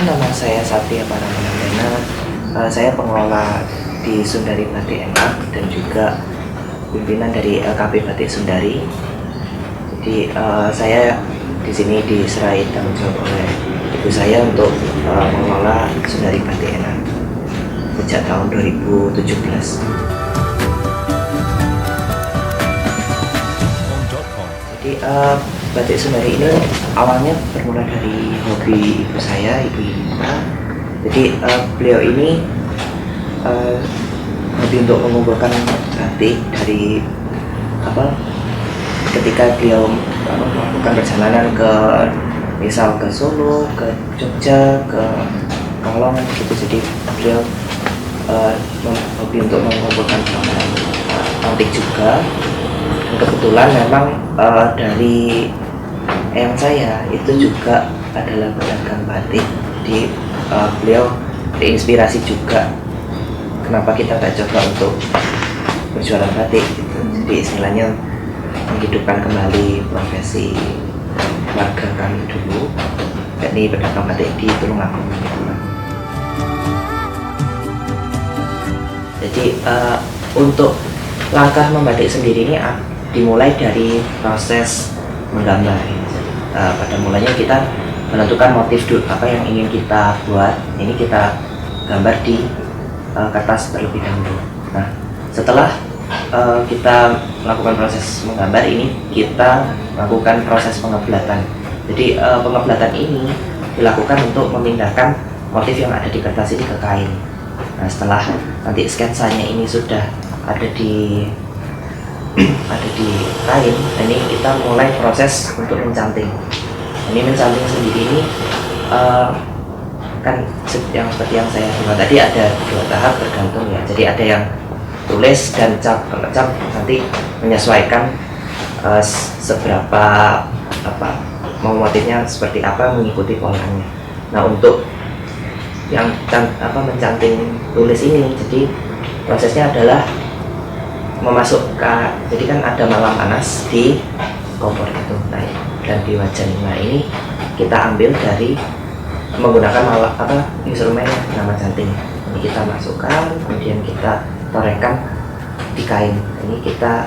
Nama saya Satria Paramandana, saya pengelola di Sundari Batik Enak dan juga pimpinan dari LKP Batik Sundari. Jadi saya di sini diserahi tanggung jawab oleh ibu saya untuk mengelola Sundari Batik Enak sejak tahun 2017. Jadi Batik Sundari ini awalnya bermula dari hobi ibu saya, Ibu Ina. Jadi beliau ini hobi untuk mengumpulkan batik dari ketika beliau melakukan perjalanan ke misal ke Solo, ke Jogja, ke Kalong gitu. Jadi beliau hobi untuk mengumpulkan barang antik juga. Dan kebetulan memang dari yang saya itu juga adalah pedagang batik. Jadi beliau terinspirasi juga kenapa kita tak coba untuk berjualan batik gitu. Jadi istilahnya menghidupkan kembali profesi warga kami dulu, yakni pedagang batik di Tulungagung gitu. Jadi untuk langkah membatik sendiri ini dimulai dari proses menggambar. Pada mulanya kita menentukan motif dulu, apa yang ingin kita buat. Ini kita gambar di kertas terlebih dahulu. Nah, setelah kita melakukan proses menggambar ini, kita melakukan proses pengeblatan. Jadi pengeblatan ini dilakukan untuk memindahkan motif yang ada di kertas ini ke kain. Nah, setelah nanti sketsanya ini sudah ada di kain, ini kita mulai proses untuk mencanting. Ini mencanting sendiri ini kan yang seperti yang saya bilang tadi ada 2 tahap tergantung ya. Jadi ada yang tulis dan cap. Kalau cap nanti menyesuaikan seberapa mau motifnya seperti apa, mengikuti polanya. Nah, untuk yang mencanting tulis ini, jadi prosesnya adalah memasukkan, jadi kan ada malam panas di kompor itu, dan di wajan. Nah, ini kita ambil dari menggunakan instrumen yang bernama canting. Ini kita masukkan, kemudian kita torengkan di kain. Ini kita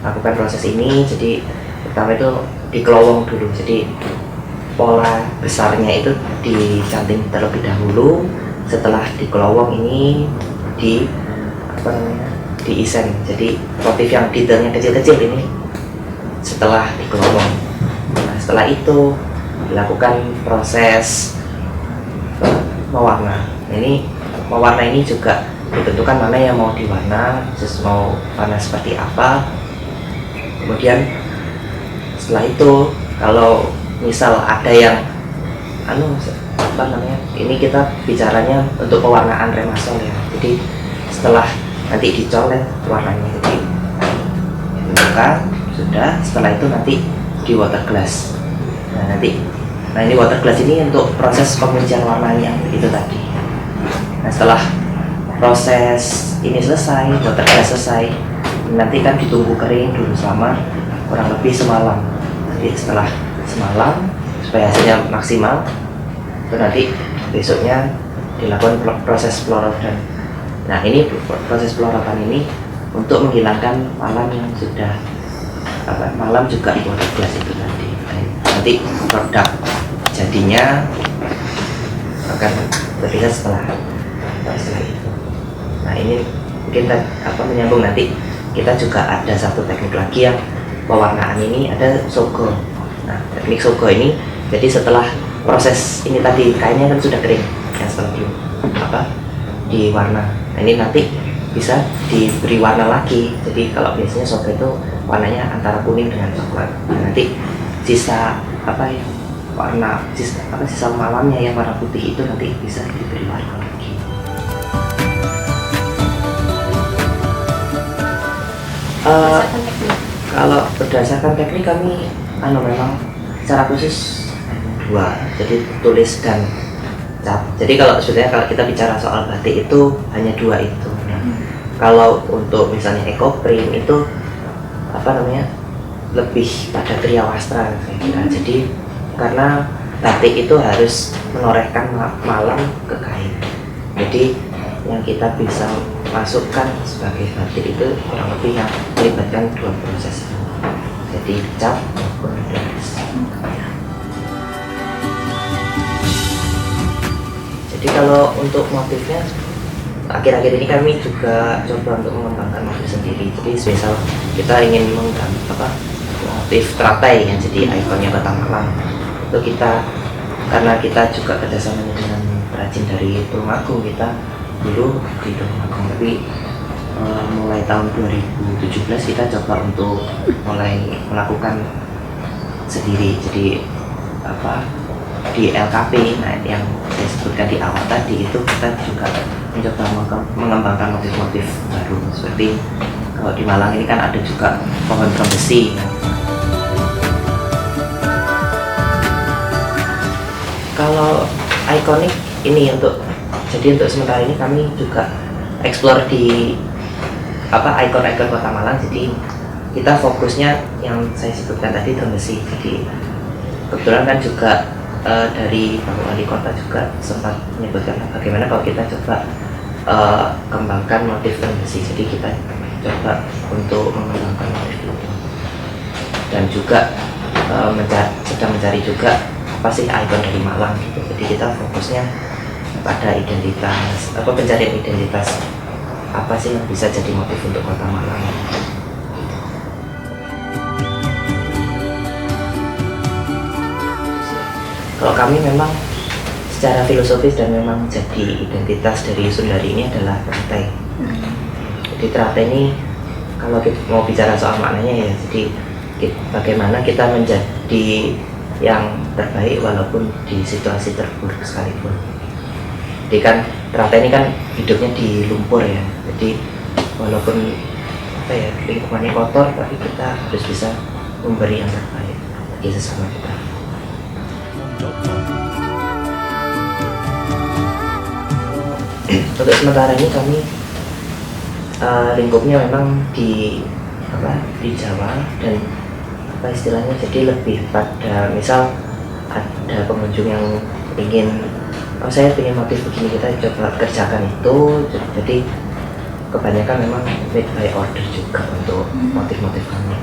lakukan proses ini. Jadi pertama itu dikelowong dulu. Jadi pola besarnya itu dicanting terlebih dahulu. Setelah dikelowong ini diisen. Jadi motif yang detailnya kecil-kecil ini setelah dikelowong. Nah, setelah itu dilakukan proses mewarna. Ini mewarna ini juga ditentukan mana yang mau diwarna, mau warna seperti apa. Kemudian setelah itu kalau misal ada yang ini kita bicaranya untuk pewarnaan remasol ya. Jadi setelah nanti dicoret warnanya, jadi ditentukan sudah. Setelah itu nanti di water glass. Nah, ini water glass ini untuk proses penguncian warnanya itu tadi. Nah, setelah proses ini selesai, water glass selesai, nanti kan ditunggu kering dulu selama kurang lebih semalam. Jadi setelah semalam supaya hasilnya maksimal, itu nanti besoknya dilakukan proses pelorotan. Nah, ini proses pelorotan ini untuk menghilangkan malam yang sudah malam juga di water glass itu nanti produk jadinya akan terlihat setelah itu. Nah ini mungkin menyambung, nanti kita juga ada satu teknik lagi yang pewarnaan ini, ada sogo. Nah teknik sogo ini jadi setelah proses ini tadi kainnya kan sudah kering, yang setelah diwarna. Nah ini nanti bisa diberi warna lagi. Jadi kalau biasanya sogo itu warnanya antara kuning dengan coklat. Nah, nanti sisa sisa malamnya yang warna putih itu nanti bisa diberi warna lagi. Kalau berdasarkan teknik kami memang secara khusus dua, jadi tulis dan cap. Jadi kalau sebetulnya kalau kita bicara soal batik itu hanya dua itu. Nah, kalau untuk misalnya ekoprint itu lebih pada kriya wastra saya kira. Jadi karena batik itu harus menorehkan malam ke kain. Jadi yang kita bisa masukkan sebagai batik itu kurang lebih yang melibatkan dua proses, jadi cap maupun garis. Jadi kalau untuk motifnya akhir-akhir ini kami juga coba untuk mengembangkan motif sendiri. Jadi misal kita ingin menggambar motif teratai yang jadi ikonnya Kota Malang, itu kita karena kita juga kerjasama dengan perajin dari Tulungagung, kita dulu di Tulungagung, tapi mulai tahun 2017 kita coba untuk mulai melakukan sendiri. Jadi di LKP, nah yang saya sebutkan di awal tadi itu kita juga mencoba mengembangkan motif-motif baru, seperti kalau di Malang ini kan ada juga pohon trembesi. Kalau ikonik ini untuk sementara ini kami juga explore di ikon-ikon Kota Malang. Jadi kita fokusnya yang saya sebutkan tadi trembesi. Jadi kebetulan kan juga dari Pak Wali Kota juga sempat menyebutkan bagaimana kalau kita coba kembangkan motif trembesi. Jadi kita coba untuk mengembangkan motif itu, dan juga sedang mencari juga apa sih ikon dari Malang gitu. Jadi kita fokusnya pada identitas, pencarian identitas apa sih yang bisa jadi motif untuk Kota Malang. Kalau kami memang secara filosofis dan memang jadi identitas dari Sundari ini adalah teratai. Jadi teratai ini kalau kita mau bicara soal maknanya ya, jadi bagaimana kita menjadi yang terbaik walaupun di situasi terburuk sekalipun. Jadi kan teratai ini kan hidupnya di lumpur ya, jadi walaupun lingkungannya kotor, tapi kita harus bisa memberi yang terbaik bagi sesama kita. Untuk sementara ini kami lingkupnya memang di Jawa, dan istilahnya jadi lebih pada misal ada pengunjung yang ingin saya ingin motif begini, kita coba kerjakan itu. Jadi kebanyakan memang made by order juga untuk motif-motif kami,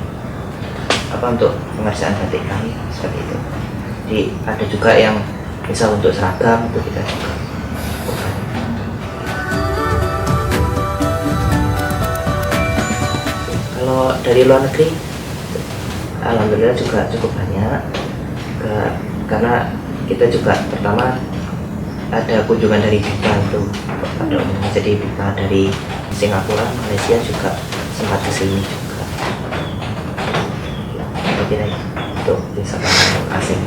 untuk pengerjaan batik kami seperti itu. Jadi ada juga yang misal untuk seragam itu kita juga bukan. Kalau dari luar negeri alhamdulillah juga cukup banyak, karena kita juga pertama ada kunjungan dari duta itu pada umumnya. Jadi duta dari Singapura, Malaysia juga sempat kesini juga. Kira-kira itu wisatawan asing.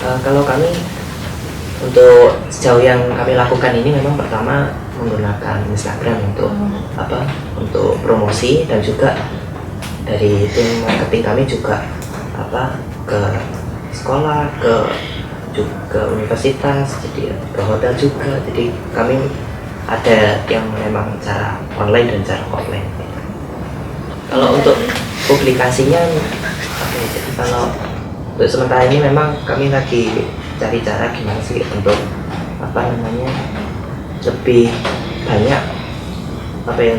Kalau kami untuk sejauh yang kami lakukan ini memang pertama menggunakan Instagram untuk untuk promosi, dan juga dari tim marketing kami juga ke sekolah, ke universitas, jadi ke hotel juga. Jadi kami ada yang memang cara online dan cara offline. Kalau untuk publikasinya jadi kalau untuk sementara ini memang kami lagi cari cara gimana sih untuk lebih banyak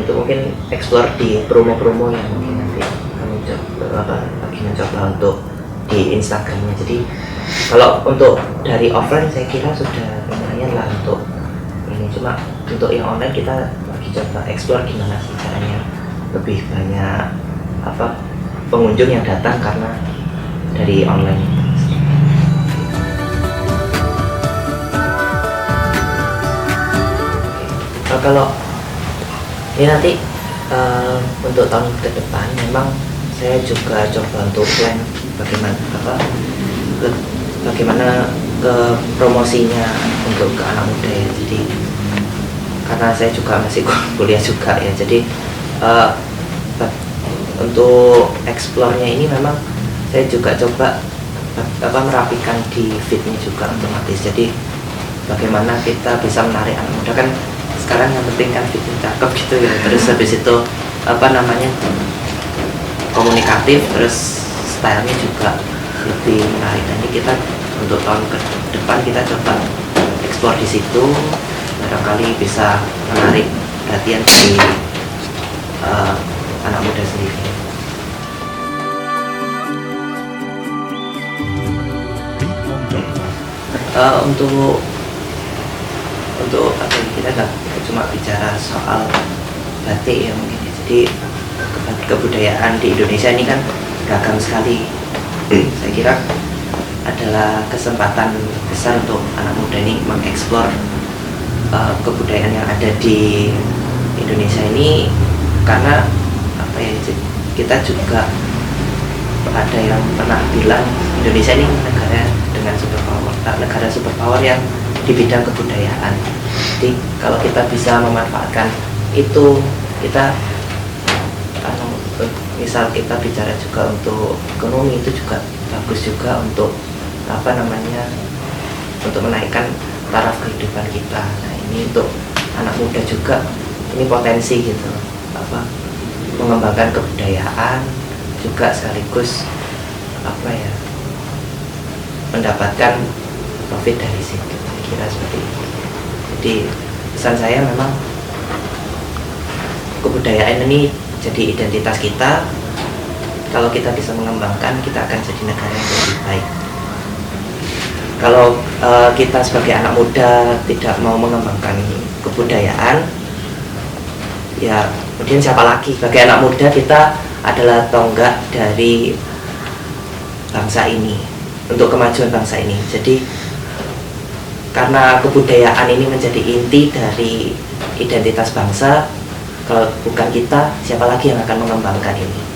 untuk mungkin explore di promo-promo yang mungkin nanti kami lagi mencoba untuk di Instagramnya. Jadi kalau untuk dari offline saya kira sudah lumayan lah untuk ini, cuma untuk yang online kita lagi coba explore gimana sih caranya lebih banyak pengunjung yang datang karena dari online. Kalau ini nanti untuk tahun ke depan memang saya juga coba untuk plan bagaimana ke promosinya untuk ke anak muda ya. Jadi karena saya juga masih kuliah juga ya, jadi untuk explore-nya ini memang saya juga coba merapikan di feed-nya juga otomatis. Jadi bagaimana kita bisa menarik anak muda, kan sekarang yang penting kan feed cakep gitu ya, terus habis itu komunikatif, terus stylenya juga lebih menarik. Nanti kita untuk tahun ke depan kita coba eksplor di situ, barangkali bisa menarik perhatian dari anak muda sendiri. Untuk kita nggak cuma bicara soal batik ya mungkin ya. Jadi kebudayaan di Indonesia ini kan beragam sekali. Saya kira adalah kesempatan besar untuk anak muda ini mengeksplor kebudayaan yang ada di Indonesia ini, karena kita juga ada yang pernah bilang Indonesia ini negara superpower yang di bidang kebudayaan. Jadi kalau kita bisa memanfaatkan itu, kita misal kita bicara juga untuk ekonomi, itu juga bagus juga untuk untuk menaikkan taraf kehidupan kita. Nah ini untuk anak muda juga ini potensi gitu, mengembangkan kebudayaan juga sekaligus mendapatkan profit dari situ. Saya kira seperti itu. Jadi pesan saya memang kebudayaan ini jadi identitas kita. Kalau kita bisa mengembangkan, kita akan jadi negara yang lebih baik. Kalau kita sebagai anak muda tidak mau mengembangkan kebudayaan, ya kemudian siapa lagi? Sebagai anak muda kita adalah tonggak dari bangsa ini, untuk kemajuan bangsa ini. Jadi karena kebudayaan ini menjadi inti dari identitas bangsa, kalau bukan kita, siapa lagi yang akan mengembangkan ini?